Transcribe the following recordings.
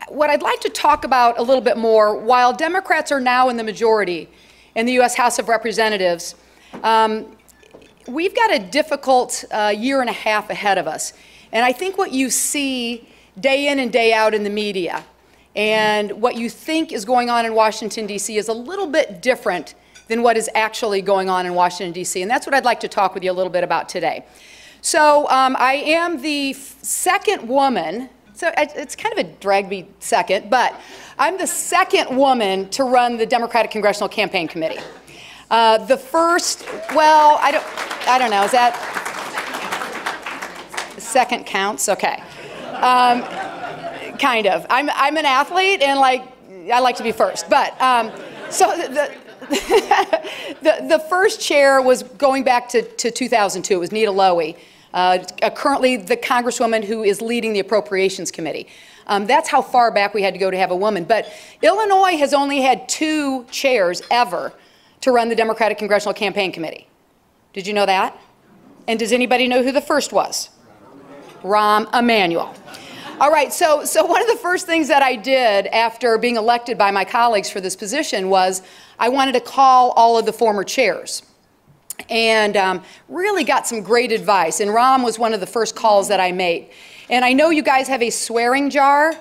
what I'd like to talk about a little bit more, while Democrats are now in the majority in the U.S. House of Representatives, we've got a difficult year and a half ahead of us. And I think what you see day in and day out in the media and what you think is going on in Washington, D.C. is a little bit different than what is actually going on in Washington, D.C. And that's what I'd like to talk with you a little bit about today. So I am the second woman, so it's kind of a drag me second, but I'm the second woman to run the Democratic Congressional Campaign Committee. The first, well, I don't know, is that, second counts? Okay. Kind of. I'm an athlete and I like to be first, but so the first chair was going back to 2002. It was Nita Lowey, currently the congresswoman who is leading the Appropriations Committee. That's how far back we had to go to have a woman. But Illinois has only had 2 chairs ever to run the Democratic Congressional Campaign Committee. Did you know that? And does anybody know who the first was? Rahm Emanuel. All right, so one of the first things that I did after being elected by my colleagues for this position was I wanted to call all of the former chairs and really got some great advice. And Rahm was one of the first calls that I made. And I know you guys have a swearing jar.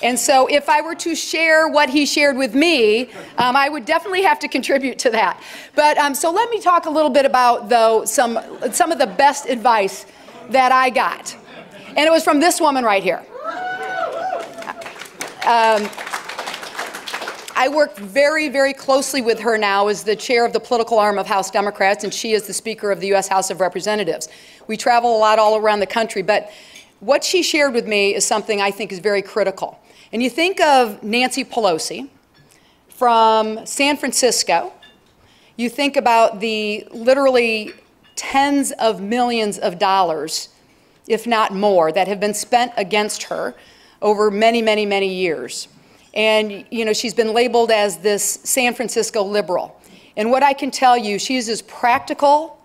And so if I were to share what he shared with me, I would definitely have to contribute to that. But so let me talk a little bit about, though, some of the best advice that I got. And it was from this woman right here. I work very, very closely with her now as the chair of the political arm of House Democrats, and she is the Speaker of the U.S. House of Representatives. We travel a lot all around the country, but what she shared with me is something I think is very critical. And you think of Nancy Pelosi from San Francisco. You think about the literally tens of millions of dollars, if not more, that have been spent against her over many, many, many years. And, you know, she's been labeled as this San Francisco liberal. And what I can tell you, she's as practical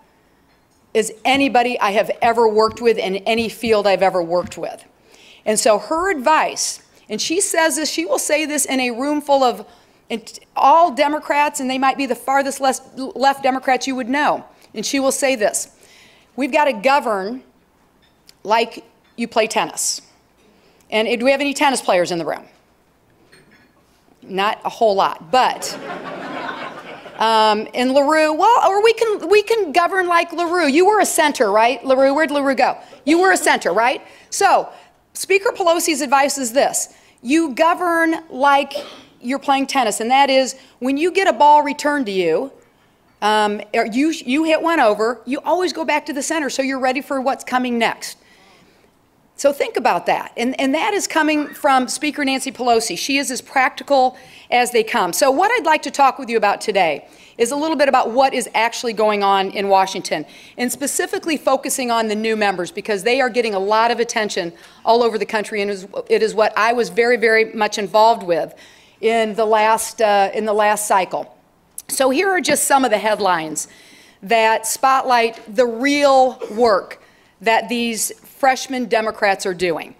as anybody I have ever worked with in any field I've ever worked with. And so her advice, and she says this, she will say this in a room full of all Democrats, and they might be the farthest left Democrats you would know. And she will say this: we've got to govern like you play tennis. And do we have any tennis players in the room? Not a whole lot, but in LaRue, well, or we can govern like LaRue. You were a center, right, LaRue? Where'd LaRue go? You were a center, right? So Speaker Pelosi's advice is this: you govern like you're playing tennis, and that is when you get a ball returned to you, or you hit one over, you always go back to the center so you're ready for what's coming next. So think about that. And that is coming from Speaker Nancy Pelosi. She is as practical as they come. So what I'd like to talk with you about today is a little bit about what is actually going on in Washington, and specifically focusing on the new members, because they are getting a lot of attention all over the country, and it is what I was very, very much involved with in the last cycle. So here are just some of the headlines that spotlight the real work that these freshman Democrats are doing.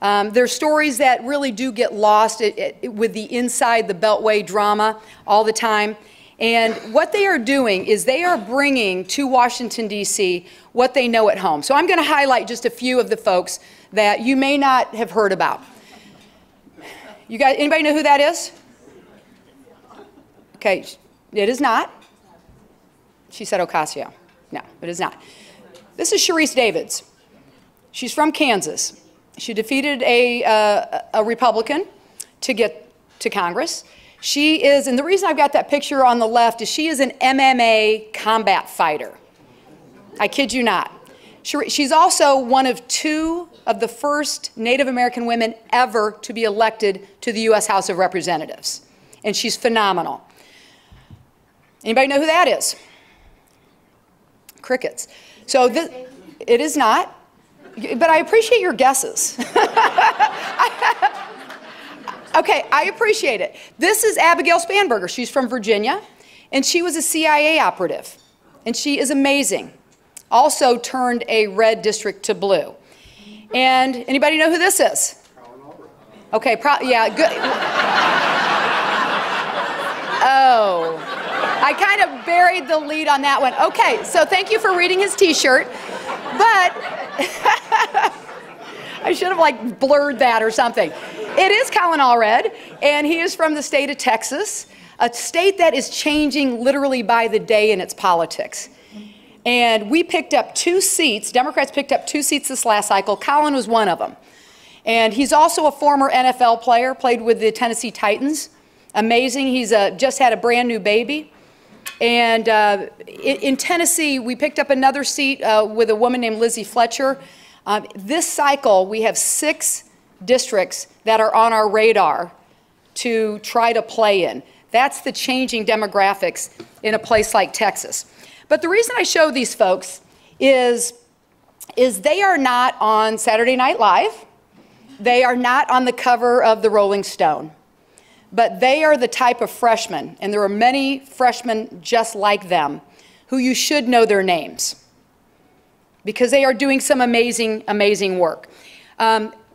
There's stories that really do get lost with the inside the Beltway drama all the time. And what they are doing is they are bringing to Washington, D.C. what they know at home. So I'm going to highlight just a few of the folks that you may not have heard about. You guys, anybody know who that is? Okay, it is not. She said Ocasio. No, it is not. This is Sharice Davids. She's from Kansas. She defeated a Republican to get to Congress. She is, and the reason I've got that picture on the left is she is an MMA combat fighter. I kid you not. She's also one of 2 of the first Native American women ever to be elected to the U.S. House of Representatives. And she's phenomenal. Anybody know who that is? Crickets. So it is not. But I appreciate your guesses. Okay, I appreciate it. This is Abigail Spanberger. She's from Virginia, and she was a CIA operative, and she is amazing. Also turned a red district to blue. And anybody know who this is? Okay, yeah, good. Oh, I kind of buried the lead on that one. Okay, so thank you for reading his T-shirt, but I should have like blurred that or something. It is Colin Allred, and he is from the state of Texas, a state that is changing literally by the day in its politics. And we picked up 2 seats, Democrats picked up 2 seats this last cycle. Colin was one of them. And he's also a former NFL player, played with the Tennessee Titans. Amazing, he's just had a brand new baby. And in Tennessee, we picked up another seat with a woman named Lizzie Fletcher. This cycle, we have 6 districts that are on our radar to try to play in. That's the changing demographics in a place like Texas. But the reason I show these folks is they are not on Saturday Night Live. They are not on the cover of the Rolling Stone. But they are the type of freshmen, and there are many freshmen just like them, who you should know their names, because they are doing some amazing, amazing work.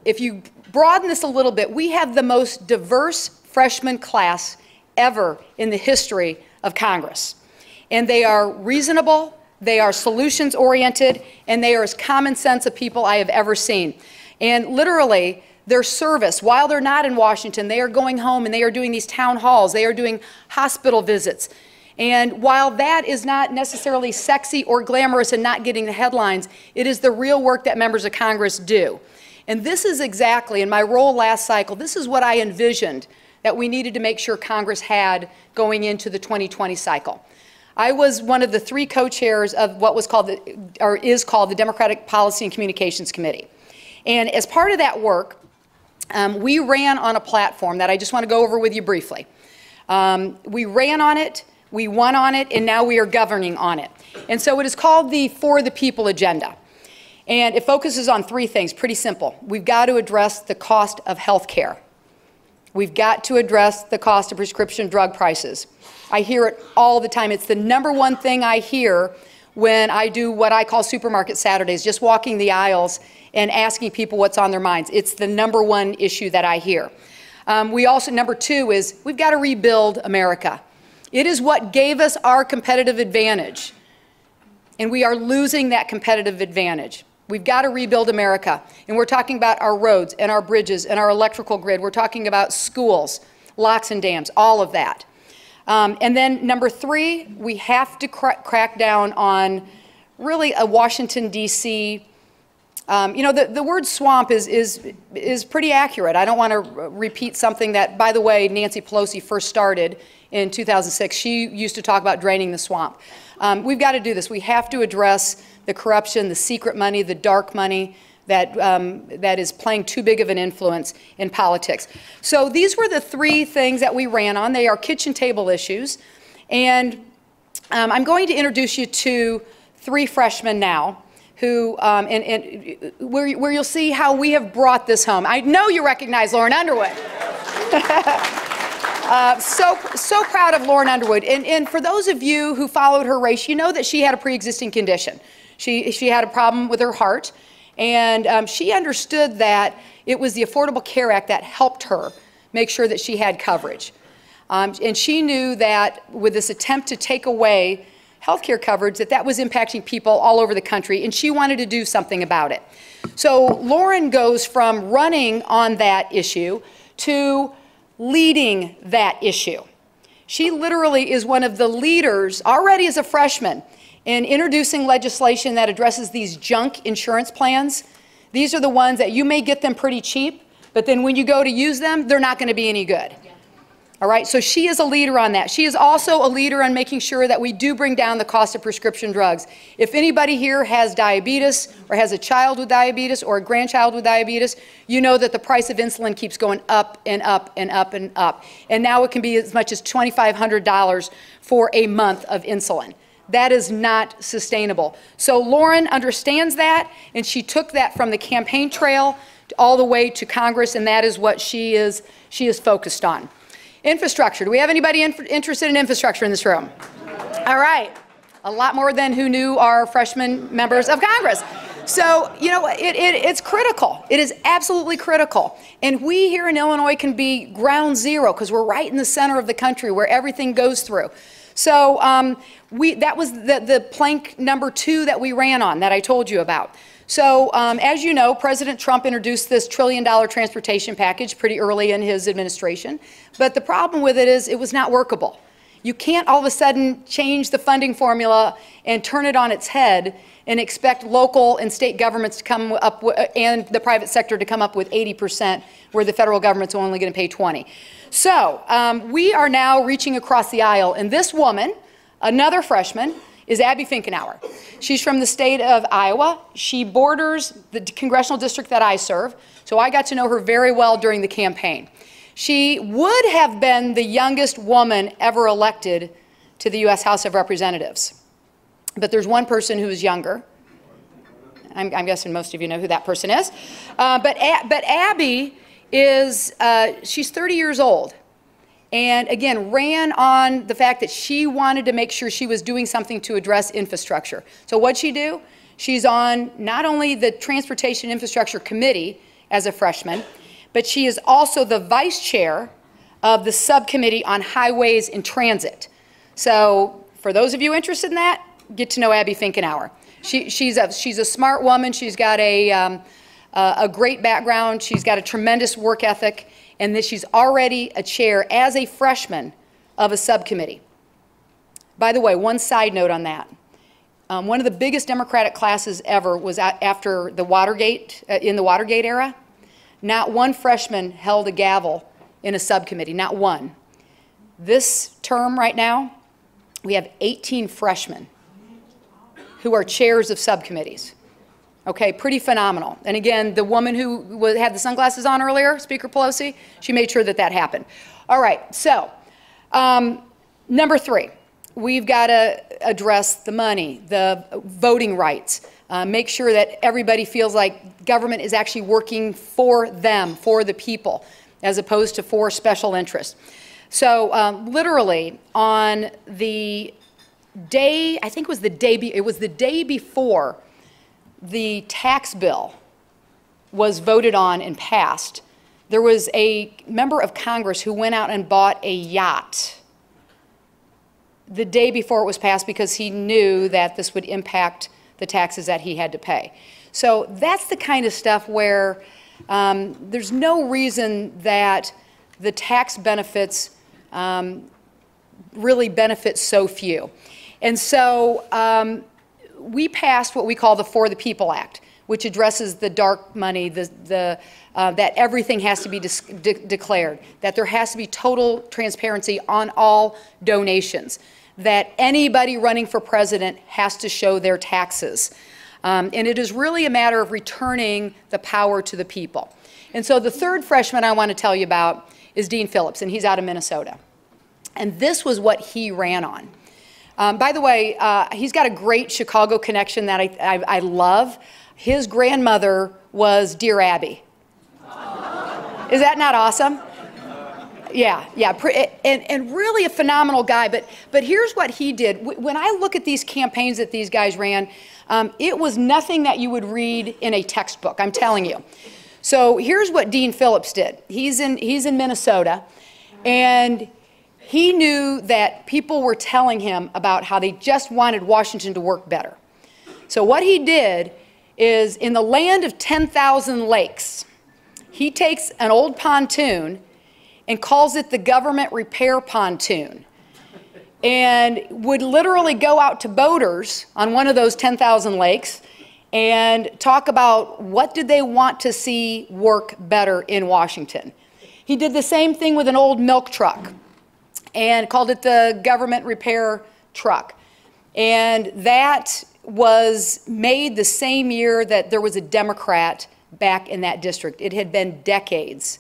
If you broaden this a little bit, we have the most diverse freshman class ever in the history of Congress. And they are reasonable, they are solutions-oriented, and they are as common sense of people I have ever seen. And literally, their service, while they're not in Washington, they are going home and they are doing these town halls, they are doing hospital visits. And while that is not necessarily sexy or glamorous and not getting the headlines, it is the real work that members of Congress do. And this is exactly, in my role last cycle, this is what I envisioned that we needed to make sure Congress had going into the 2020 cycle. I was one of the 3 co-chairs of what was called, is called the Democratic Policy and Communications Committee. And as part of that work, we ran on a platform that I just want to go over with you briefly. We ran on it, we won on it, and now we are governing on it. And so it is called the For the People agenda. And it focuses on 3 things, pretty simple. We've got to address the cost of health care. We've got to address the cost of prescription drug prices. I hear it all the time. It's the #1 thing I hear when I do what I call Supermarket Saturdays, just walking the aisles and asking people what's on their minds. It's the #1 issue that I hear. We also, #2 is we've got to rebuild America. It is what gave us our competitive advantage, and we are losing that competitive advantage. We've got to rebuild America, and we're talking about our roads and our bridges and our electrical grid. We're talking about schools, locks and dams, all of that. And then #3, we have to crack down on really a Washington, D.C. You know, the word swamp is pretty accurate. I don't want to repeat something that, by the way, Nancy Pelosi first started in 2006. She used to talk about draining the swamp. We've got to do this. We have to address the corruption, the secret money, the dark money that is playing too big of an influence in politics. So these were the 3 things that we ran on. They are kitchen table issues. And I'm going to introduce you to 3 freshmen now who, where you'll see how we have brought this home. I know you recognize Lauren Underwood. So proud of Lauren Underwood. And for those of you who followed her race, you know that she had a pre-existing condition. She had a problem with her heart, and she understood that it was the Affordable Care Act that helped her make sure that she had coverage. And she knew that with this attempt to take away health care coverage, that was impacting people all over the country, and she wanted to do something about it. So Lauren goes from running on that issue to leading that issue. She literally is one of the leaders, already as a freshman, in introducing legislation that addresses these junk insurance plans. These are the ones that you may get them pretty cheap, but then when you go to use them, they're not going to be any good. All right, so she is a leader on that. She is also a leader on making sure that we do bring down the cost of prescription drugs. If anybody here has diabetes or has a child with diabetes or a grandchild with diabetes, you know that the price of insulin keeps going up and up and up and up. And now it can be as much as $2,500 for a month of insulin. That is not sustainable. So Lauren understands that, and she took that from the campaign trail all the way to Congress, and that is what she is focused on. Infrastructure. Do we have anybody interested in infrastructure in this room? All right. A lot more than who knew our freshman members of Congress. So, you know, it's critical. It is absolutely critical. And we here in Illinois can be ground zero because we're right in the center of the country where everything goes through. So that was the plank number 2 that we ran on that I told you about. So as you know, President Trump introduced this $1 trillion transportation package pretty early in his administration. But the problem with it is it was not workable. You can't all of a sudden change the funding formula and turn it on its head and expect local and state governments to come up with, and the private sector to come up with 80% where the federal government's only going to pay 20. So we are now reaching across the aisle, and this woman, another freshman, is Abby Finkenauer. She's from the state of Iowa. She borders the congressional district that I serve, so I got to know her very well during the campaign. She would have been the youngest woman ever elected to the U.S. House of Representatives. But there's one person who is younger. I'm guessing most of you know who that person is. But Abby is, she's 30 years old. And again, ran on the fact that she wanted to make sure she was doing something to address infrastructure. So what'd she do? She's on not only the Transportation Infrastructure Committee as a freshman, but she is also the vice chair of the subcommittee on highways and transit. So for those of you interested in that, get to know Abby Finkenauer. She's a smart woman. She's got a great background. She's got a tremendous work ethic, and that she's already a chair as a freshman of a subcommittee. By the way, one side note on that. One of the biggest Democratic classes ever was after the Watergate, in the Watergate era. Not one freshman held a gavel in a subcommittee, not one. This term right now, we have 18 freshmen who are chairs of subcommittees. Okay, pretty phenomenal. And again, the woman who had the sunglasses on earlier, Speaker Pelosi, she made sure that that happened. All right, so number 3, we've got to address the money, the voting rights, make sure that everybody feels like government is actually working for them, for the people, as opposed to for special interests. So literally on the day, I think it was the day before the tax bill was voted on and passed, there was a member of Congress who went out and bought a yacht the day before it was passed because he knew that this would impact the taxes that he had to pay. So that's the kind of stuff where there's no reason that the tax benefits really benefit so few. And so we passed what we call the For the People Act, which addresses the dark money, that everything has to be declared, that there has to be total transparency on all donations, that anybody running for president has to show their taxes. And it is really a matter of returning the power to the people. And so the third freshman I want to tell you about is Dean Phillips, and he's out of Minnesota. And this was what he ran on. By the way, he's got a great Chicago connection that I love. His grandmother was Dear Abby. Is that not awesome? Yeah, and really a phenomenal guy. But here's what he did. When I look at these campaigns that these guys ran, it was nothing that you would read in a textbook, I'm telling you. So here's what Dean Phillips did. He's in Minnesota, and he knew that people were telling him about how they just wanted Washington to work better. So what he did is, in the land of 10,000 lakes, he takes an old pontoon and calls it the government repair pontoon, and would literally go out to boaters on one of those 10,000 lakes and talk about what did they want to see work better in Washington. He did the same thing with an old milk truck and called it the government repair truck. And that was made the same year that there was a Democrat back in that district. It had been decades,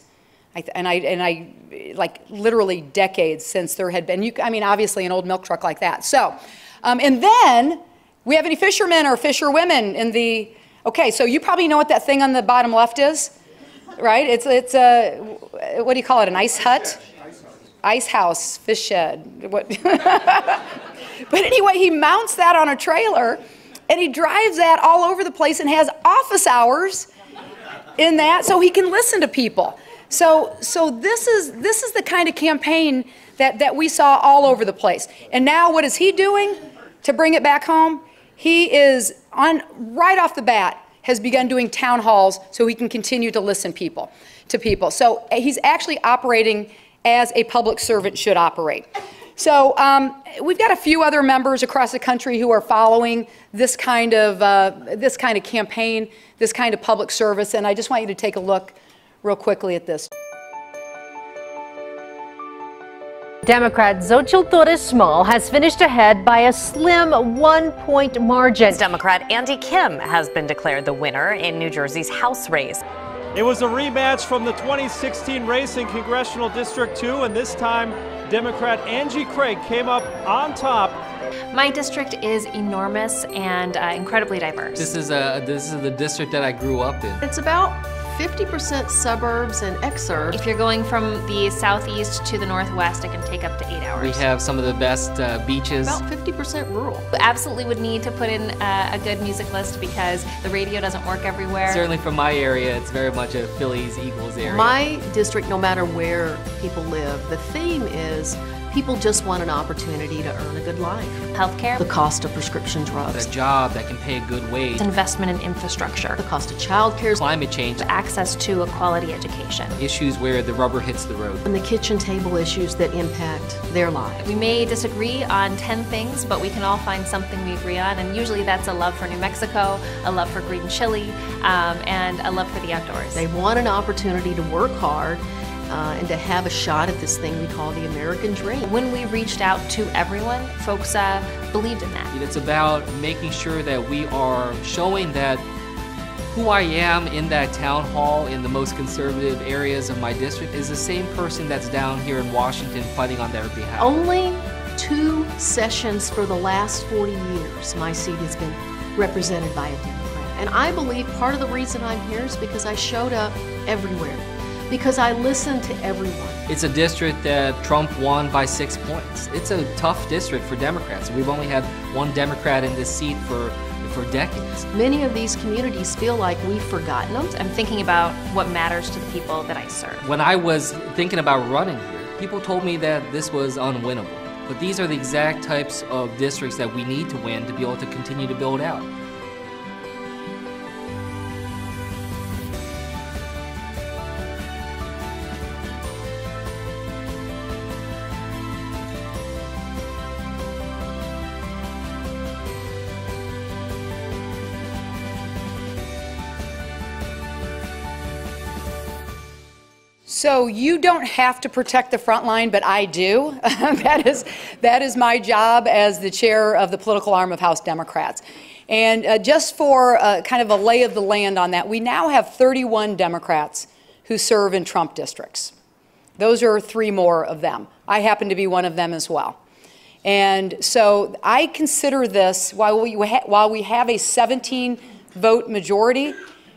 like literally decades since there had been, I mean, obviously an old milk truck like that. So, and then, we have any fishermen or fisherwomen in the, okay, so you probably know what that thing on the bottom left is, right? It's a, what do you call it, an ice hut? Ice house, fish shed. What? But anyway, he mounts that on a trailer, And he drives that all over the place and has office hours in that so he can listen to people. So this is the kind of campaign that we saw all over the place. And now what is he doing to bring it back home? He is right off the bat has begun doing town halls so he can continue to listen to people. So he's actually operating as a public servant should operate. So we've got a few other members across the country who are following this kind of campaign, this kind of public service, and I just want you to take a look real quickly at this. Democrat Xochitl Torres-Small has finished ahead by a slim 1-point margin. Democrat Andy Kim has been declared the winner in New Jersey's House race. It was a rematch from the 2016 race in Congressional District 2, and this time Democrat Angie Craig came up on top. My district is enormous and incredibly diverse. This is the district that I grew up in. It's about 50% suburbs and exurbs. If you're going from the southeast to the northwest, it can take up to 8 hours. We have some of the best beaches. About 50% rural. We absolutely would need to put in a good music list because the radio doesn't work everywhere. Certainly from my area, it's very much a Phillies, Eagles area. My district, no matter where people live, the theme is people just want an opportunity to earn a good life. Healthcare. The cost of prescription drugs. A job that can pay a good wage. Investment in infrastructure. The cost of childcare. Climate change. Access to a quality education. Issues where the rubber hits the road. And the kitchen table issues that impact their lives. We may disagree on 10 things, but we can all find something we agree on, and usually that's a love for New Mexico, a love for green chili, and a love for the outdoors. They want an opportunity to work hard and to have a shot at this thing we call the American dream. When we reached out to everyone, folks believed in that. It's about making sure that we are showing that who I am in that town hall in the most conservative areas of my district is the same person that's down here in Washington fighting on their behalf. Only 2 sessions for the last 40 years my seat has been represented by a Democrat. And I believe part of the reason I'm here is because I showed up everywhere. Because I listened to everyone. It's a district that Trump won by 6 points. It's a tough district for Democrats. We've only had one Democrat in this seat for decades. Many of these communities feel like we've forgotten them. I'm thinking about what matters to the people that I serve. When I was thinking about running here, people told me that this was unwinnable. But these are the exact types of districts that we need to win to be able to continue to build out. So you don't have to protect the front line, but I do. That is my job as the chair of the political arm of House Democrats. And just for kind of a lay of the land on that, we now have 31 Democrats who serve in Trump districts. Those are 3 more of them. I happen to be one of them as well. And so I consider this, while we have a 17-vote majority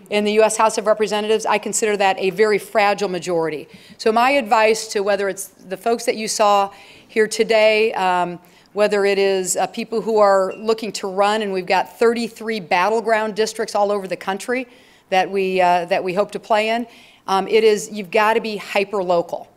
in the U.S. House of Representatives, I consider that a very fragile majority. So my advice to whether it's the folks that you saw here today, whether it is people who are looking to run, and we've got 33 battleground districts all over the country that we hope to play in, you've got to be hyper-local.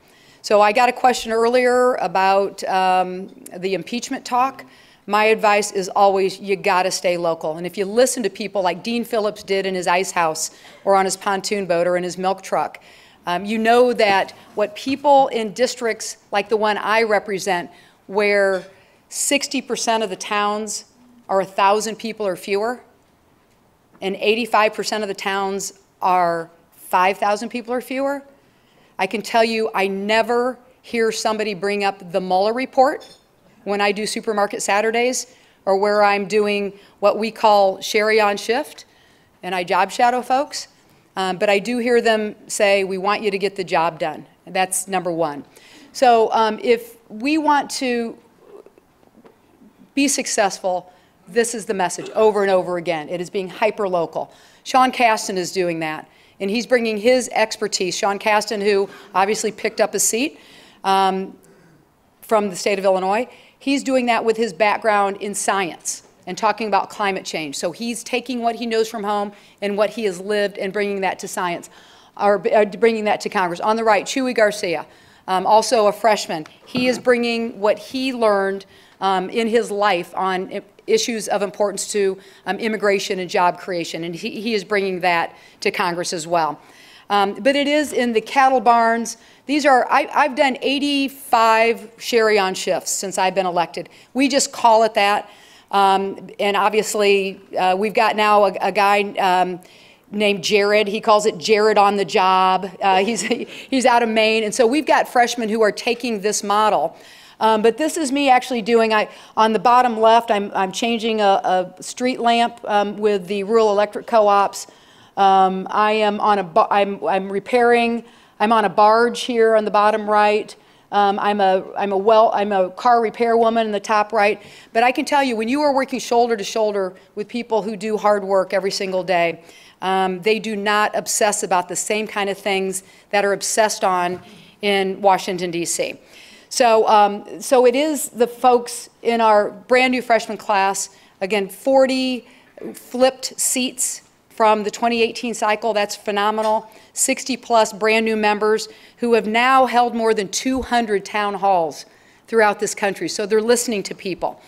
So I got a question earlier about the impeachment talk. My advice is always, you got to stay local. And if you listen to people like Dean Phillips did in his ice house or on his pontoon boat or in his milk truck, you know that what people in districts like the one I represent, where 60% of the towns are 1,000 people or fewer, and 85% of the towns are 5,000 people or fewer, I can tell you I never hear somebody bring up the Mueller report when I do Supermarket Saturdays, or where I'm doing what we call Sherry on shift, and I job shadow folks. But I do hear them say, we want you to get the job done. That's number one. So if we want to be successful, this is the message over and over again. It is being hyper-local. Sean Casten is doing that, and he's bringing his expertise. Sean Casten, who obviously picked up a seat from the state of Illinois, he's doing that with his background in science and talking about climate change. So he's taking what he knows from home and what he has lived and bringing that to science, or bringing that to Congress. On the right, Chuy Garcia, also a freshman. He is bringing what he learned in his life on issues of importance to immigration and job creation, and he is bringing that to Congress as well. But it is in the cattle barns. These are, I've done 85 Sherry-on shifts since I've been elected. We just call it that. And obviously, we've got now a guy named Jared. He calls it Jared on the job. He's out of Maine. And so we've got freshmen who are taking this model. But this is me actually doing, on the bottom left, I'm changing a street lamp with the rural electric co-ops. I am on I'm repairing, I'm on a barge here on the bottom right. I'm a car repair woman in the top right. But I can tell you, when you are working shoulder to shoulder with people who do hard work every single day, they do not obsess about the same kind of things that are obsessed on in Washington, D.C. So it is the folks in our brand new freshman class, again, 40 flipped seats from the 2018 cycle. That's phenomenal. 60 plus brand new members who have now held more than 200 town halls throughout this country. So they're listening to people.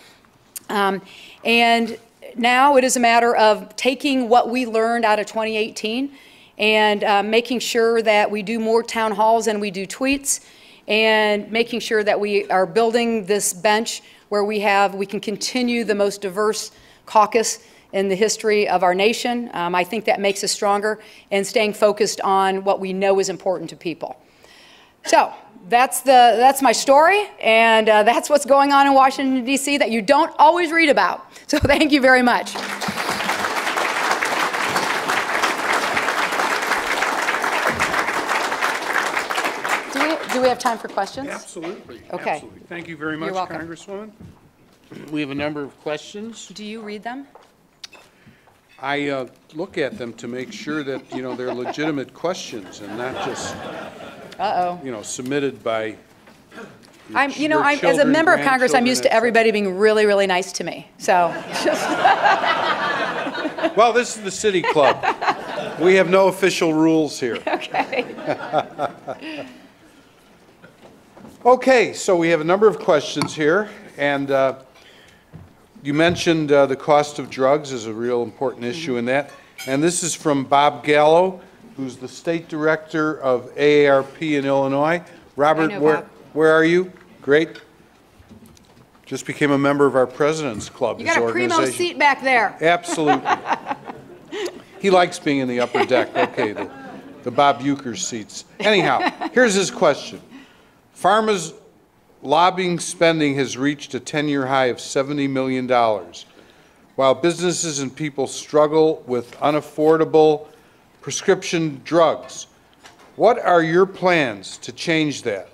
And now it is a matter of taking what we learned out of 2018 and making sure that we do more town halls than we do tweets, and making sure that we are building this bench where we can continue the most diverse caucus in the history of our nation. I think that makes us stronger, and staying focused on what we know is important to people. So that's my story, and that's what's going on in Washington, D.C. that you don't always read about. So thank you very much. Do we have time for questions? Absolutely. Okay. Absolutely. Thank you very much, You're welcome. Congresswoman. We have a number of questions. Do you read them? I look at them to make sure that, they're legitimate questions and not just, submitted by as a member of Congress, I'm used to everybody being really, really nice to me. So. Well, this is the City Club. We have no official rules here. Okay. Okay, so we have a number of questions here, and you mentioned the cost of drugs is a real important issue in that. And this is from Bob Gallo, who's the state director of AARP in Illinois. Robert, where are you? Great. Just became a member of our President's Club. You got a primo seat back there. Absolutely. He likes being in the upper deck. Okay, the Bob Euchre seats. Anyhow, here's his question. Pharma's lobbying spending has reached a 10-year high of $70 million. While businesses and people struggle with unaffordable prescription drugs, what are your plans to change that,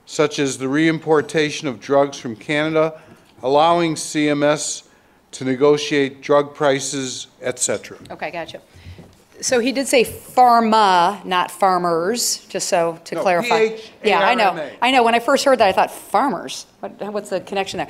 such as the reimportation of drugs from Canada, allowing CMS to negotiate drug prices, etc.? Okay, gotcha. So he did say pharma, not farmers, just so to clarify. Yeah, I know. I know. When I first heard that, I thought farmers. What's the connection there?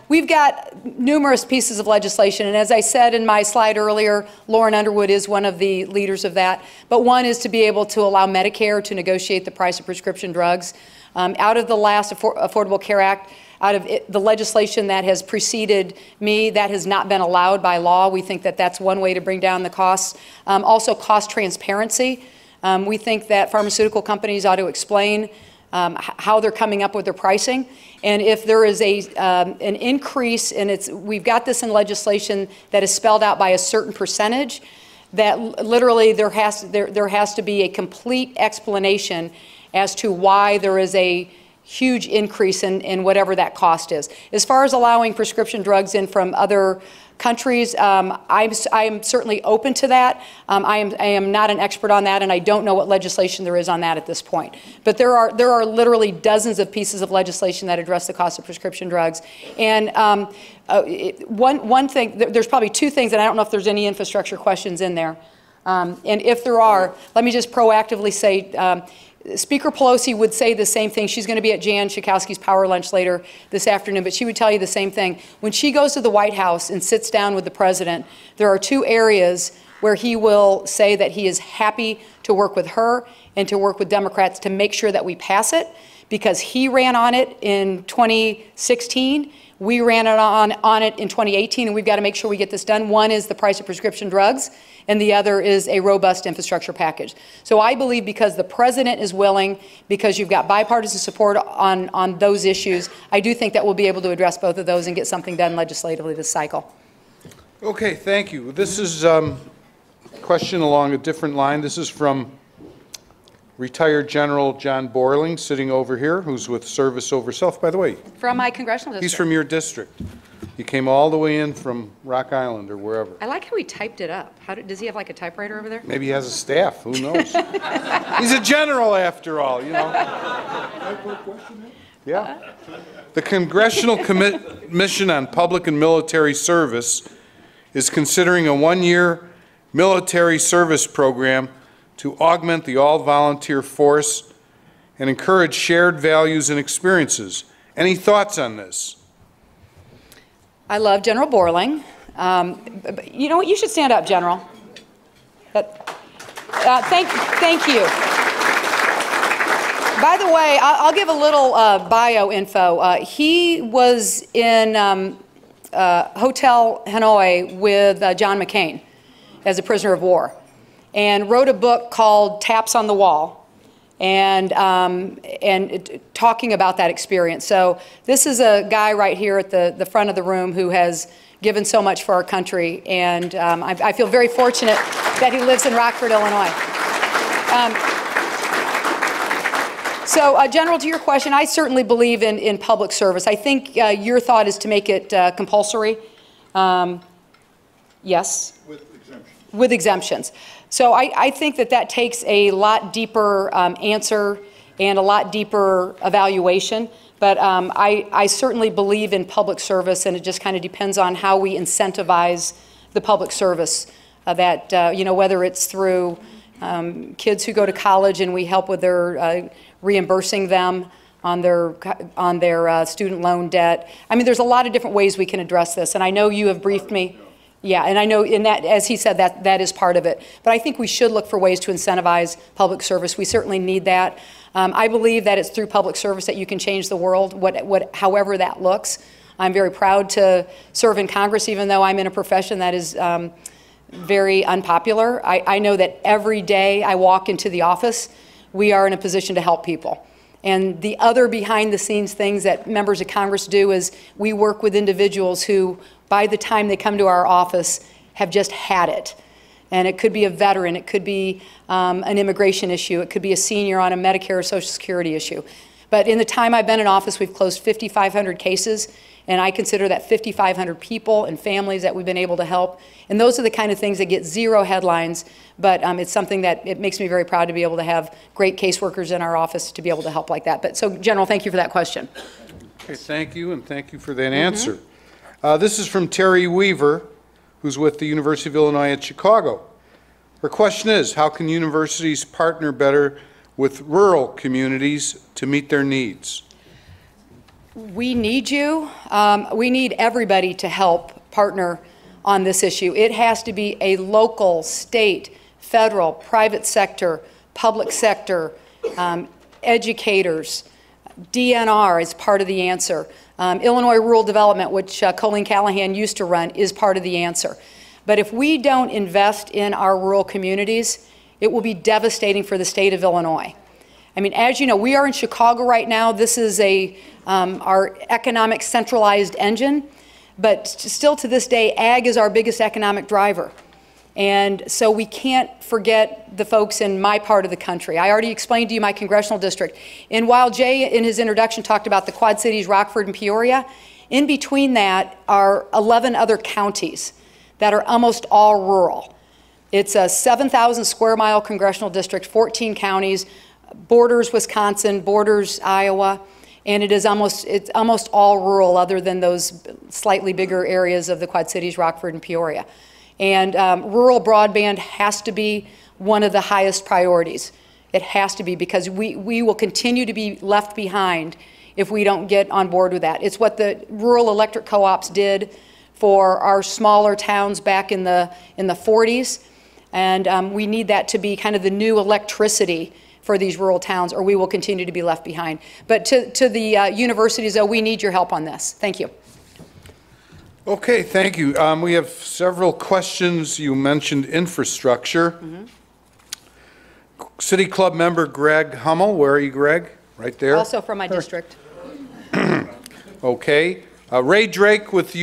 We've got numerous pieces of legislation, and as I said in my slide earlier, Lauren Underwood is one of the leaders of that. But one is to be able to allow Medicare to negotiate the price of prescription drugs. Out of the last Affordable Care Act, out of the legislation that has preceded me, that has not been allowed by law. We think that that's one way to bring down the costs. Also, cost transparency. We think that pharmaceutical companies ought to explain how they're coming up with their pricing. And if there is an increase, and we've got this in legislation that is spelled out by a certain percentage, that literally there has to be a complete explanation as to why there is a huge increase in whatever that cost is. As far as allowing prescription drugs in from other countries, I am certainly open to that. I am not an expert on that, and I don't know what legislation there is on that at this point. But there are literally dozens of pieces of legislation that address the cost of prescription drugs. And one thing, there's probably two things, and I don't know if there's any infrastructure questions in there. And if there are, let me just proactively say, Speaker Pelosi would say the same thing. She's going to be at Jan Schakowsky's power lunch later this afternoon, but she would tell you the same thing. When she goes to the White House and sits down with the president, there are two areas where he will say that he is happy to work with her and to work with Democrats to make sure that we pass it, because he ran on it in 2016. We ran on it in 2018, and we've got to make sure we get this done. One is the price of prescription drugs, and the other is a robust infrastructure package. So I believe because the president is willing, because you've got bipartisan support on those issues, I do think that we'll be able to address both of those and get something done legislatively this cycle. Okay, thank you. This is a question along a different line. This is from retired General John Borling, sitting over here, who's with Service Over Self. By the way, From my congressional district. he's from your district. He came all the way in from Rock Island or wherever. I like how he typed it up. Does he have like a typewriter over there? Maybe he has a staff, who knows? He's a general after all, you know. Yeah. The Congressional Commission on Public and Military Service is considering a one-year military service program to augment the all-volunteer force and encourage shared values and experiences. Any thoughts on this? I love General Borling. You know what? You should stand up, General. Thank you. By the way, I'll give a little bio info. He was in Hotel Hanoi with John McCain as a prisoner of war, and wrote a book called Taps on the Wall, and talking about that experience. So this is a guy right here at the front of the room who has given so much for our country, and I feel very fortunate that he lives in Rockford, Illinois. General, to your question, I certainly believe in public service. I think your thought is to make it compulsory. Yes? With exemptions. So I think that takes a lot deeper answer and a lot deeper evaluation. But I certainly believe in public service, and it just kind of depends on how we incentivize the public service. Whether it's through kids who go to college and we help with their reimbursing them on their student loan debt. I mean, there's a lot of different ways we can address this, and I know you have briefed me. Yeah, and I know in that, as he said, that is part of it. But I think we should look for ways to incentivize public service. We certainly need that. I believe that it's through public service that you can change the world, however that looks. I'm very proud to serve in Congress, even though I'm in a profession that is very unpopular. I know that every day I walk into the office, we are in a position to help people. And the other behind-the-scenes things that members of Congress do is we work with individuals who, by the time they come to our office, have just had it. And it could be a veteran, it could be an immigration issue, it could be a senior on a Medicare or Social Security issue. But in the time I've been in office, we've closed 5,500 cases, and I consider that 5,500 people and families that we've been able to help. And those are the kind of things that get zero headlines, but it's something that it makes me very proud to be able to have great caseworkers in our office to be able to help like that. But so, General, thank you for that question. Okay, thank you, and thank you for that answer. This is from Terry Weaver, who's with the University of Illinois at Chicago. Her question is, how can universities partner better with rural communities to meet their needs? We need you. We need everybody to help partner on this issue. It has to be a local, state, federal, private sector, public sector, educators. DNR is part of the answer. Illinois Rural Development, which Colleen Callahan used to run, is part of the answer. But if we don't invest in our rural communities, it will be devastating for the state of Illinois. I mean, as you know, we are in Chicago right now. This is our economic centralized engine, but still to this day, ag is our biggest economic driver. And so we can't forget the folks in my part of the country. I already explained to you my congressional district. And while Jay, in his introduction, talked about the Quad Cities, Rockford, and Peoria, in between that are 11 other counties that are almost all rural. It's a 7,000 square mile congressional district, 14 counties, borders Wisconsin, borders Iowa, and it's almost all rural other than those slightly bigger areas of the Quad Cities, Rockford, and Peoria. And rural broadband has to be one of the highest priorities. It has to be, because we will continue to be left behind if we don't get on board with that. It's what the rural electric co-ops did for our smaller towns back in the 40s. And we need that to be kind of the new electricity for these rural towns, or we will continue to be left behind. But to the universities, though, we need your help on this. Thank you. Okay, thank you. We have several questions. You mentioned infrastructure. City Club member Greg Hummel. Where are you, Greg? Right there? Also from my district. Okay. Ray Drake with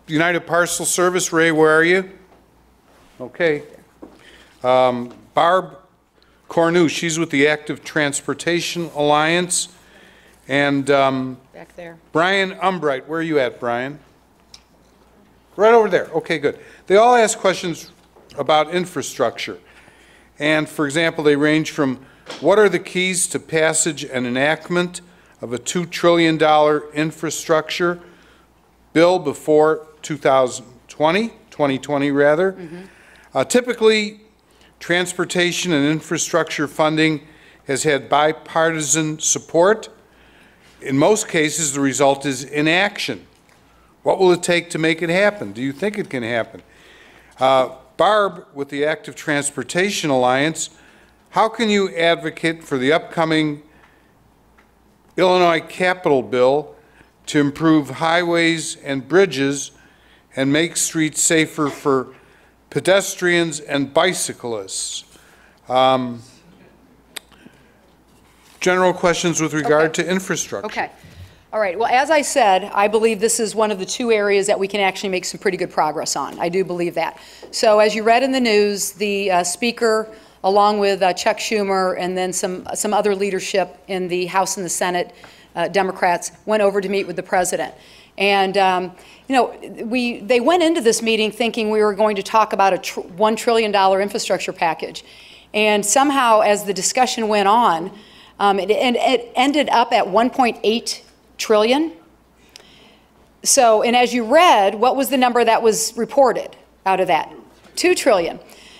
United Parcel Service. Ray, where are you? Okay. Barb Cornu, she's with the Active Transportation Alliance. And back there. Brian Umbright, where are you at, Brian? Right over there. Okay, good. They all ask questions about infrastructure. And for example, they range from what are the keys to passage and enactment of a $2 trillion infrastructure bill before 2020 rather. Typically, transportation and infrastructure funding has had bipartisan support. In most cases, the result is inaction. What will it take to make it happen? Do you think it can happen? Barb, with the Active Transportation Alliance, how can you advocate for the upcoming Illinois Capital Bill to improve highways and bridges and make streets safer for pedestrians and bicyclists? General questions with regard to infrastructure. Okay. All right. Well, as I said, I believe this is one of the two areas that we can actually make some pretty good progress on. I do believe that. So as you read in the news, the Speaker, along with Chuck Schumer and then some other leadership in the House and the Senate, Democrats, went over to meet with the President. And, you know, they went into this meeting thinking we were going to talk about a $1 trillion infrastructure package. And somehow, as the discussion went on, it ended up at 1.8 trillion. So, and as you read, what was the number that was reported out of that? 2 trillion.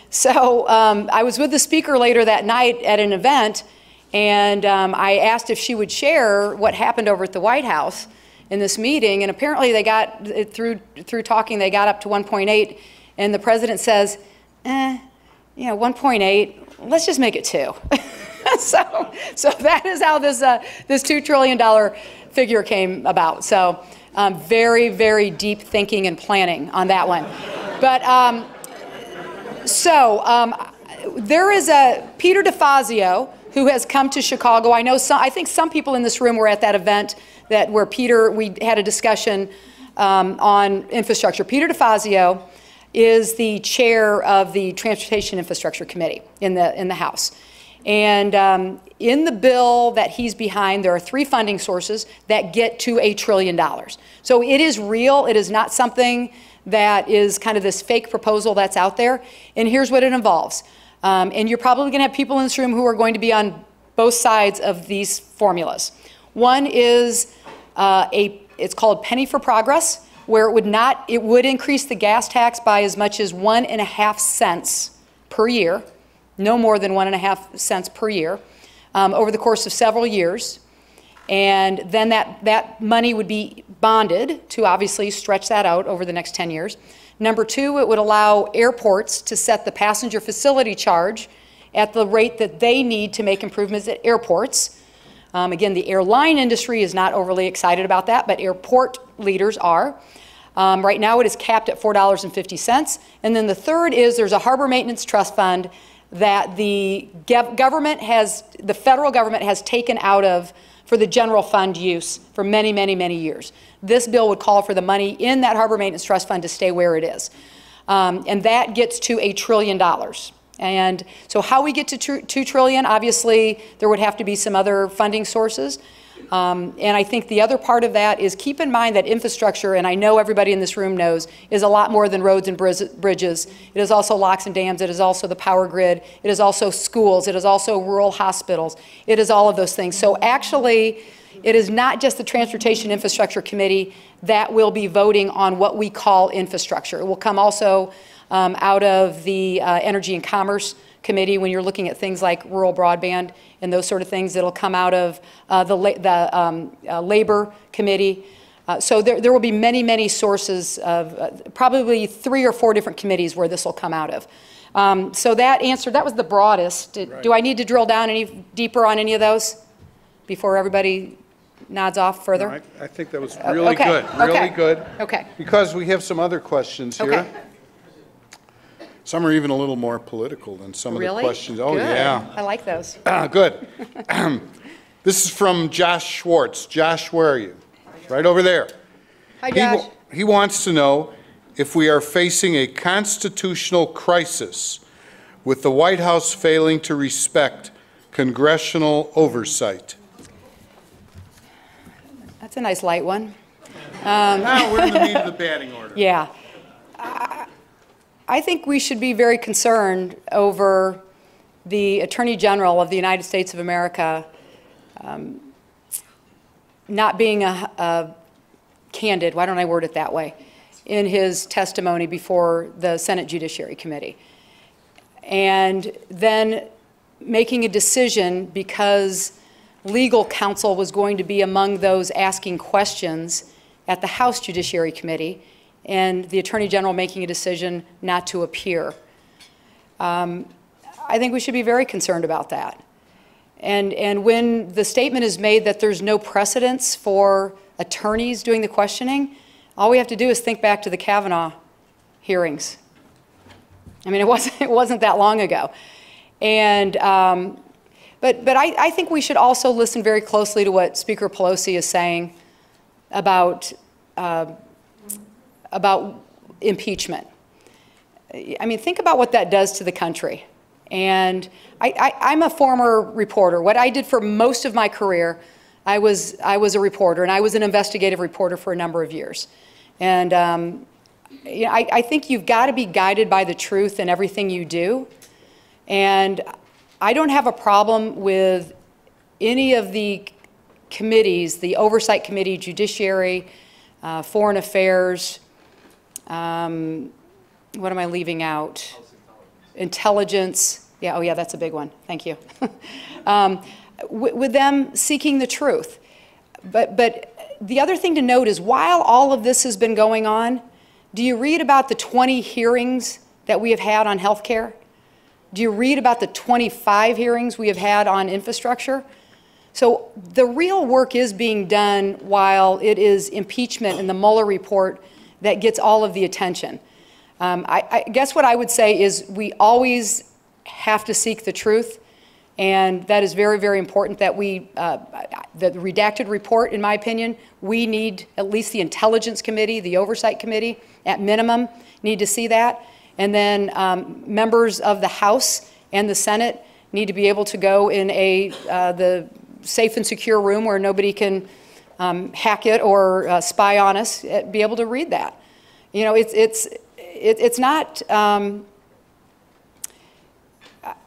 So I was with the Speaker later that night at an event, and I asked if she would share what happened over at the White House in this meeting, and apparently they got, through talking, they got up to 1.8, and the President says, you know, 1.8, let's just make it 2. So that is how this $2 trillion figure came about. So very, very deep thinking and planning on that one. But there is a Peter DeFazio who has come to Chicago. I think some people in this room were at that event where we had a discussion on infrastructure. Peter DeFazio is the chair of the Transportation Infrastructure Committee in the House. And in the bill that he's behind, there are 3 funding sources that get to $1 trillion. So it is real. It is not something that is kind of this fake proposal that's out there. And here's what it involves. And you're probably going to have people in this room who are going to be on both sides of these formulas. One is it's called Penny for Progress, where it would increase the gas tax by as much as 1.5 cents per year. No more than 1.5 cents per year over the course of several years. And then that money would be bonded to obviously stretch that out over the next 10 years. Number 2, it would allow airports to set the passenger facility charge at the rate that they need to make improvements at airports. Again, the airline industry is not overly excited about that, but airport leaders are. Right now it is capped at $4.50. And then the third is there's a harbor maintenance trust fund that the federal government has taken out of for the general fund use for many, many, many years. This bill would call for the money in that harbor maintenance trust fund to stay where it is. And that gets to $1 trillion. And so how we get to $2 trillion, obviously there would have to be some other funding sources. And I think the other part of that is keep in mind that infrastructure, and I know everybody in this room knows, is a lot more than roads and bridges. It is also locks and dams. It is also the power grid. It is also schools. It is also rural hospitals. It is all of those things. So actually, it is not just the Transportation Infrastructure Committee that will be voting on what we call infrastructure. It will come also out of the Energy and Commerce committee when you're looking at things like rural broadband and those sort of things. It'll come out of the labor committee. So there will be many, many sources of probably 3 or 4 different committees where this will come out of. So that was the broadest. Do I need to drill down any deeper on any of those before everybody nods off further? No, I think that was really good, really good. Okay. Because we have some other questions here. Okay. Some are even a little more political than some of the Really? questions. Oh, Good. yeah. I like those. Good. This is from Josh Schwartz. Josh, where are you? Right over there. Hi, Josh. He wants to know if we are facing a constitutional crisis with the White House failing to respect congressional oversight. That's a nice light one. Now we're in the meat of the batting order. Yeah. I think we should be very concerned over the Attorney General of the United States of America not being a candid, why don't I word it that way, in his testimony before the Senate Judiciary Committee. And then making a decision because legal counsel was going to be among those asking questions at the House Judiciary Committee, and the Attorney General making a decision not to appear. I think we should be very concerned about that. And when the statement is made that there's no precedence for attorneys doing the questioning, all we have to do is think back to the Kavanaugh hearings. I mean, it wasn't that long ago. And, but I think we should also listen very closely to what Speaker Pelosi is saying about impeachment. I mean, think about what that does to the country. And I'm a former reporter. What I did for most of my career, I was a reporter, and I was an investigative reporter for a number of years. And you know, I think you've got to be guided by the truth in everything you do. And I don't have a problem with any of the committees, the Oversight Committee, Judiciary, Foreign Affairs, what am I leaving out? Intelligence. Yeah, oh yeah, that's a big one. Thank you. With them seeking the truth. But the other thing to note is while all of this has been going on, do you read about the 20 hearings that we have had on health care? Do you read about the 25 hearings we have had on infrastructure? So the real work is being done while it is impeachment and the Mueller report that gets all of the attention. I guess what I would say is we always have to seek the truth, and that is very, very important that we, the redacted report, in my opinion, we need at least the Intelligence Committee, the Oversight Committee, at minimum, need to see that. And then members of the House and the Senate need to be able to go in the safe and secure room where nobody can hack it or spy on us, be able to read that. You know, it's not,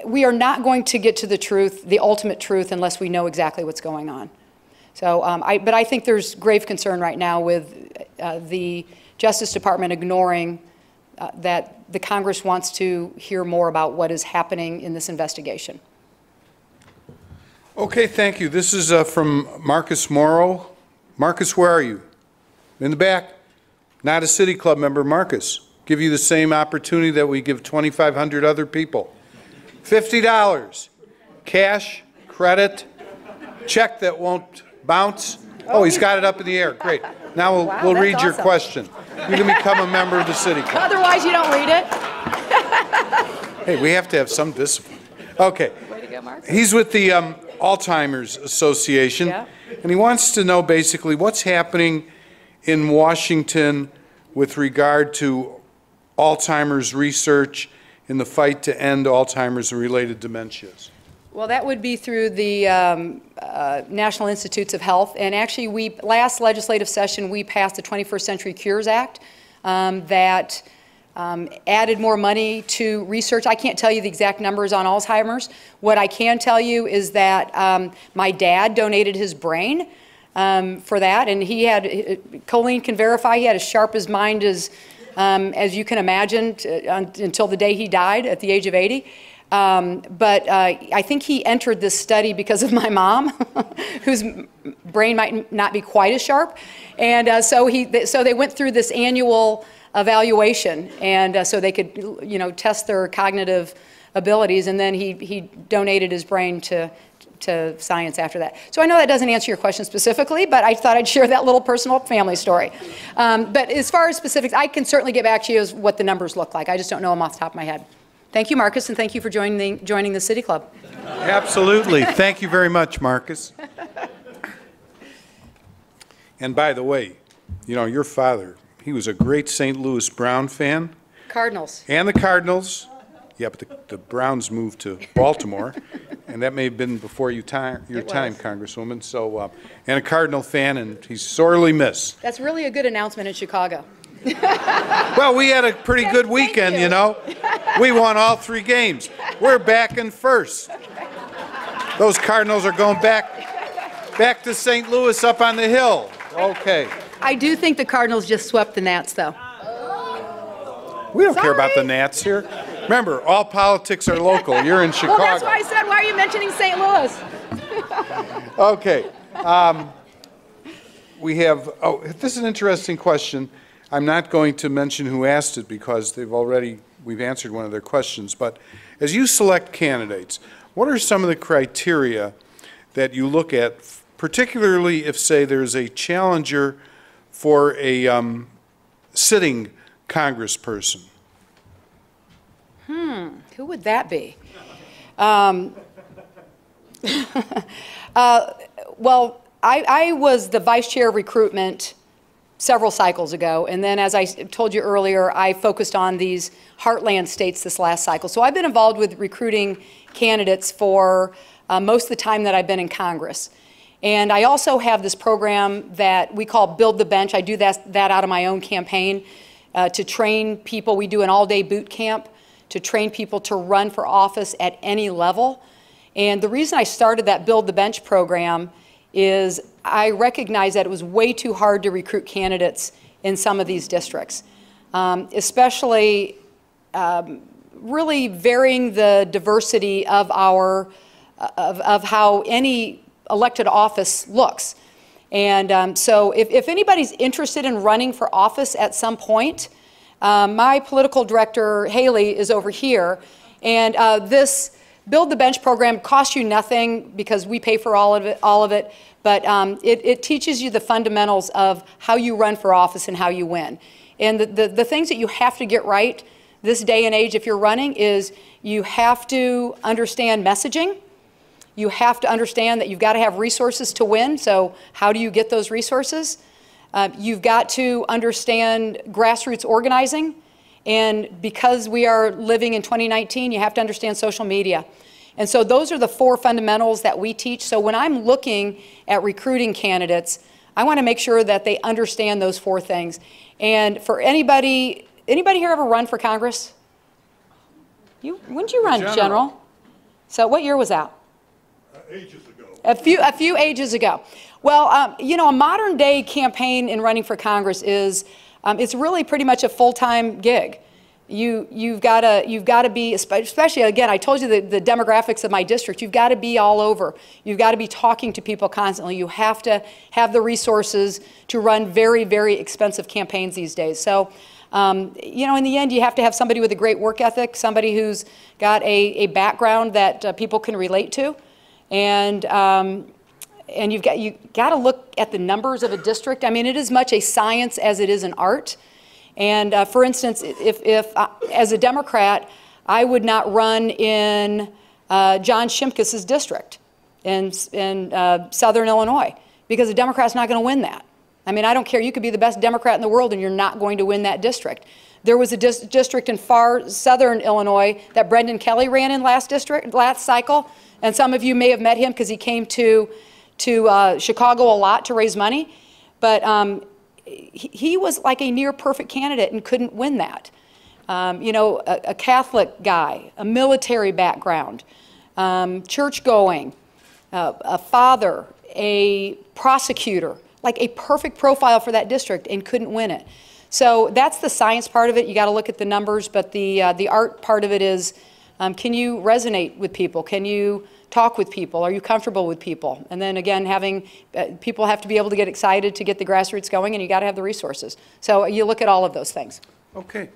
we are not going to get to the truth, the ultimate truth, unless we know exactly what's going on. So, but I think there's grave concern right now with the Justice Department ignoring that the Congress wants to hear more about what is happening in this investigation. Okay, thank you. This is from Marcus Morrow. Marcus, where are you? In the back? Not a City Club member. Marcus, give you the same opportunity that we give 2,500 other people. $50. Cash, credit, check that won't bounce. Oh, he's got it up in the air. Great. Now we'll read your question. You can become a member of the City Club. Otherwise, you don't read it. Hey, we have to have some discipline. Okay. Way to go, Marcus. He's with the Alzheimer's Association, Yeah. and he wants to know basically what's happening in Washington with regard to Alzheimer's research in the fight to end Alzheimer's and related dementias. Well, that would be through the National Institutes of Health. And actually, last legislative session, we passed the 21st Century Cures Act that added more money to research. I can't tell you the exact numbers on Alzheimer's. What I can tell you is that my dad donated his brain for that, and he had, Colleen can verify, he had as sharp as mind as you can imagine until the day he died at the age of 80. But I think he entered this study because of my mom, whose brain might not be quite as sharp. And so they went through this annual evaluation, and so they could, test their cognitive abilities. And then he donated his brain to science after that. So I know that doesn't answer your question specifically, but I thought I'd share that little personal family story. But as far as specifics, I can certainly get back to you as what the numbers look like. I just don't know them off the top of my head. Thank you, Marcus, and thank you for joining the City Club. Absolutely. Thank you very much, Marcus. And by the way, your father, he was a great St. Louis Brown fan. Cardinals. And the Cardinals. Yeah, but the Browns moved to Baltimore, and that may have been before your time, Congresswoman. So, and a Cardinal fan, and he's sorely missed. That's really a good announcement in Chicago. Well, we had a pretty good weekend, We won all 3 games. We're back in first. Those Cardinals are going back to St. Louis up on the hill. Okay. I do think the Cardinals just swept the Nats, though. We don't care about the Nats here. Remember, all politics are local. You're in Chicago. Well, that's why I said, why are you mentioning St. Louis? Okay. We have, this is an interesting question. I'm not going to mention who asked it because we've answered one of their questions. But as you select candidates, what are some of the criteria that you look at, particularly if, say, there's a challenger for a sitting congressperson? Who would that be? Well, I was the vice chair of recruitment several cycles ago, and then, as I told you earlier, I focused on these heartland states this last cycle. So I've been involved with recruiting candidates for most of the time that I've been in Congress. And I also have this program that we call Build the Bench. I do that out of my own campaign to train people. We do an all-day boot camp to train people to run for office at any level. And the reason I started that Build the Bench program is I recognized that it was way too hard to recruit candidates in some of these districts, especially really varying the diversity of of how any elected office looks. And so if anybody's interested in running for office at some point, my political director, Haley, is over here, and this Build the Bench program costs you nothing because we pay for all of it, but it teaches you the fundamentals of how you run for office and how you win. And the things that you have to get right this day and age if you're running is you have to understand messaging. You have to understand that you've got to have resources to win, so how do you get those resources? You've got to understand grassroots organizing, and because we are living in 2019, you have to understand social media. And so those are the 4 fundamentals that we teach. So when I'm looking at recruiting candidates, I want to make sure that they understand those 4 things. And for anybody here ever run for Congress? When did you run, General? So what year was that? Ages ago. A few ages ago. Well, a modern day campaign in running for Congress is, it's really pretty much a full-time gig. You've got to be, especially, again, I told you the demographics of my district, you've got to be all over. You've got to be talking to people constantly. You have to have the resources to run very, very expensive campaigns these days. So, in the end, you have to have somebody with a great work ethic, somebody who's got a background that people can relate to. And you've got to look at the numbers of a district. I mean, it is much a science as it is an art. And for instance, if as a Democrat, I would not run in John Shimkus's district in Southern Illinois, because a Democrat's not going to win that. I mean, I don't care. You could be the best Democrat in the world, and you're not going to win that district. There was a district in far southern Illinois that Brendan Kelly ran in last cycle. And some of you may have met him because he came to Chicago a lot to raise money. But he was like a near perfect candidate and couldn't win that. A Catholic guy, a military background, church going, a father, a prosecutor, like a perfect profile for that district, and couldn't win it. So that's the science part of it. You got to look at the numbers, but the art part of it is Can you resonate with people? Can you talk with people? Are you comfortable with people? And then again, having people have to be able to get excited to get the grassroots going, and you got to have the resources. So you look at all of those things. Okay.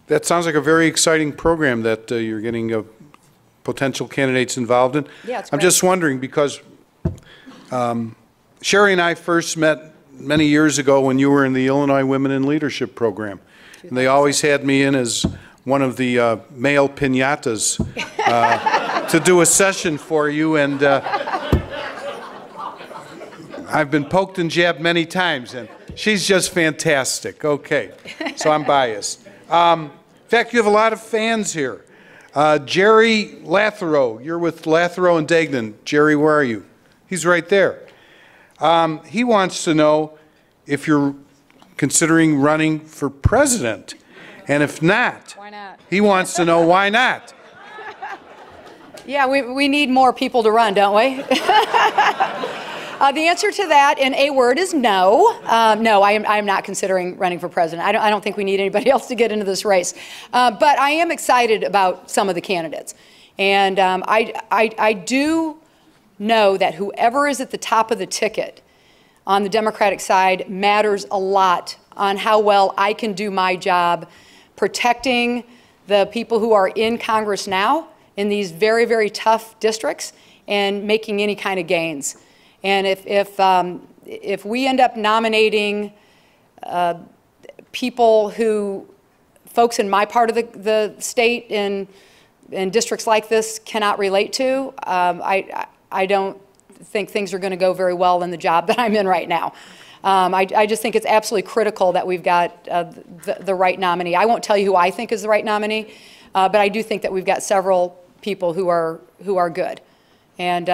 That sounds like a very exciting program that you're getting potential candidates involved in. Yeah, it's I'm great. just wondering because Sherry and I first met many years ago when you were in the Illinois Women in Leadership program. And they always had me in as one of the male piñatas to do a session for you. And I've been poked and jabbed many times, and she's just fantastic. Okay, so I'm biased. In fact, you have a lot of fans here. Jerry Lathero, you're with Lathero and Degnan. Jerry, where are you? He's right there. He wants to know if you're considering running for president. And if not, why not? He wants to know why not. Yeah, we need more people to run, don't we? The answer to that in a word is no. No, I am not considering running for president. I don't think we need anybody else to get into this race. But I am excited about some of the candidates. And I do know that whoever is at the top of the ticket on the Democratic side matters a lot on how well I can do my job protecting the people who are in Congress now in these very, very tough districts and making any kind of gains. And if we end up nominating folks in my part of the state in districts like this cannot relate to, I don't think things are going to go very well in the job that I'm in right now. I just think it's absolutely critical that we've got the right nominee. I won't tell you who I think is the right nominee, but I do think that we've got several people who are good. And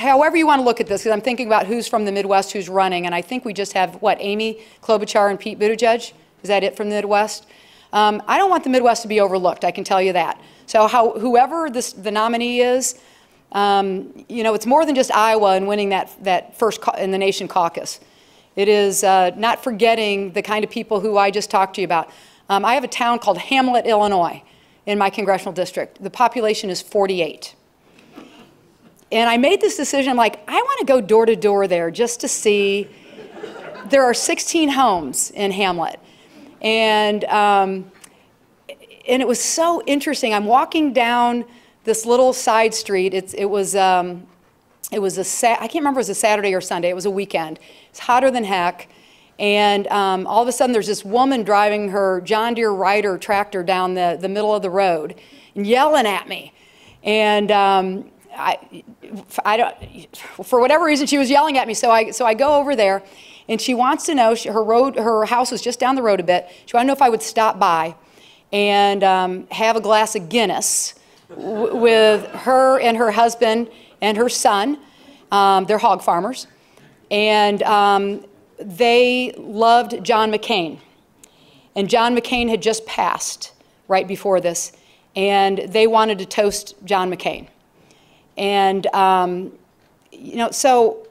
however you want to look at this, because I'm thinking about who's from the Midwest who's running, and I think we just have, what, Amy Klobuchar and Pete Buttigieg? Is that it from the Midwest? I don't want the Midwest to be overlooked, I can tell you that. So whoever the nominee is, it's more than just Iowa and winning that first in the nation caucus. It is not forgetting the kind of people who I just talked to you about. I have a town called Hamlet, Illinois, in my congressional district. The population is 48. And I made this decision, I'm like, I want to go door to door there just to see. There are 16 homes in Hamlet. And it was so interesting. I'm walking down this little side street. I can't remember if it was a Saturday or Sunday. It was a weekend. It's hotter than heck. And all of a sudden, there's this woman driving her John Deere Ryder tractor down the middle of the road and yelling at me. And for whatever reason, she was yelling at me. So I go over there, and she wants to know, her house was just down the road a bit. She wanted to know if I would stop by and have a glass of Guinness with her and her husband and her son. They're hog farmers. And they loved John McCain. And John McCain had just passed right before this. And they wanted to toast John McCain. And, so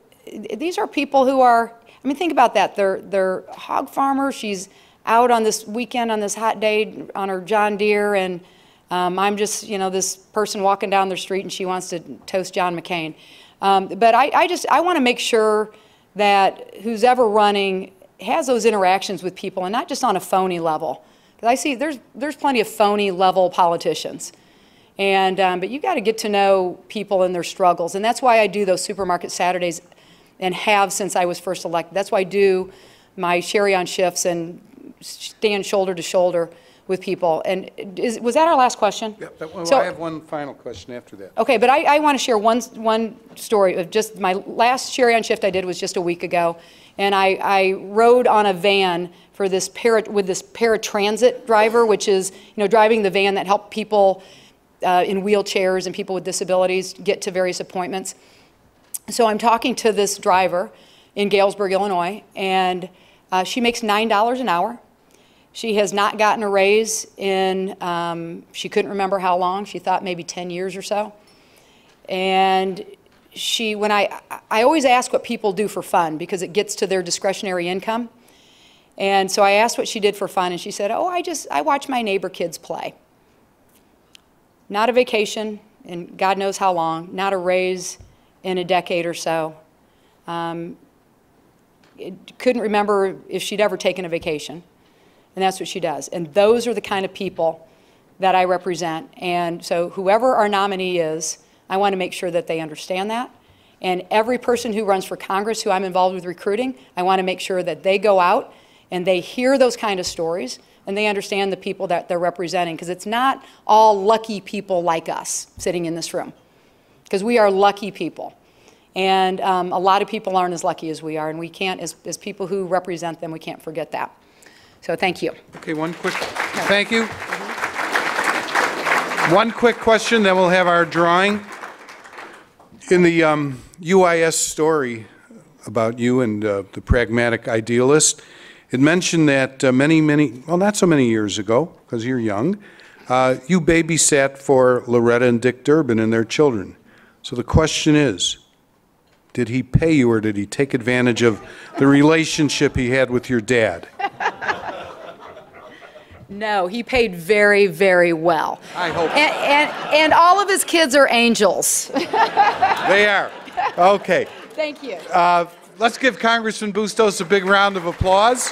these are people who are, think about that. They're hog farmers. She's out on this weekend on this hot day on her John Deere, and I'm just, this person walking down the street and she wants to toast John McCain. But I want to make sure that who's ever running has those interactions with people and not just on a phony level. Because I see there's plenty of phony level politicians. But you got to get to know people and their struggles. And that's why I do those supermarket Saturdays and have since I was first elected. That's why I do my Sherry on shifts and stand shoulder to shoulder with people. And was that our last question? Yeah, I have one final question after that. Okay, but I want to share one story of just my last Sherry on shift I did was just a week ago. And I rode on a van for this with this paratransit driver, which is driving the van that helped people in wheelchairs and people with disabilities get to various appointments. So I'm talking to this driver in Galesburg, Illinois, and she makes $9 an hour. She has not gotten a raise in, she couldn't remember how long. She thought maybe 10 years or so. And when I always ask what people do for fun because it gets to their discretionary income. And so I asked what she did for fun, and she said, oh, I watch my neighbor kids play. Not a vacation, and God knows how long, not a raise in a decade or so. Couldn't remember if she'd ever taken a vacation, and that's what she does. And those are the kind of people that I represent. And so whoever our nominee is, I want to make sure that they understand that. And every person who runs for Congress who I'm involved with recruiting, I want to make sure that they go out and they hear those kind of stories and they understand the people that they're representing, because it's not all lucky people like us sitting in this room, because we are lucky people. And a lot of people aren't as lucky as we are, and we can't, as people who represent them, we can't forget that. So thank you. Okay, one quick, thank you. One quick question, then we'll have our drawing. In the UIS story about you and the pragmatic idealist, it mentioned that well, not so many years ago, because you're young, you babysat for Loretta and Dick Durbin and their children. So the question is, did he pay you, or did he take advantage of the relationship he had with your dad? No, he paid very, very well. I hope. And all of his kids are angels. They are. Okay. Thank you. Let's give Congressman Bustos a big round of applause.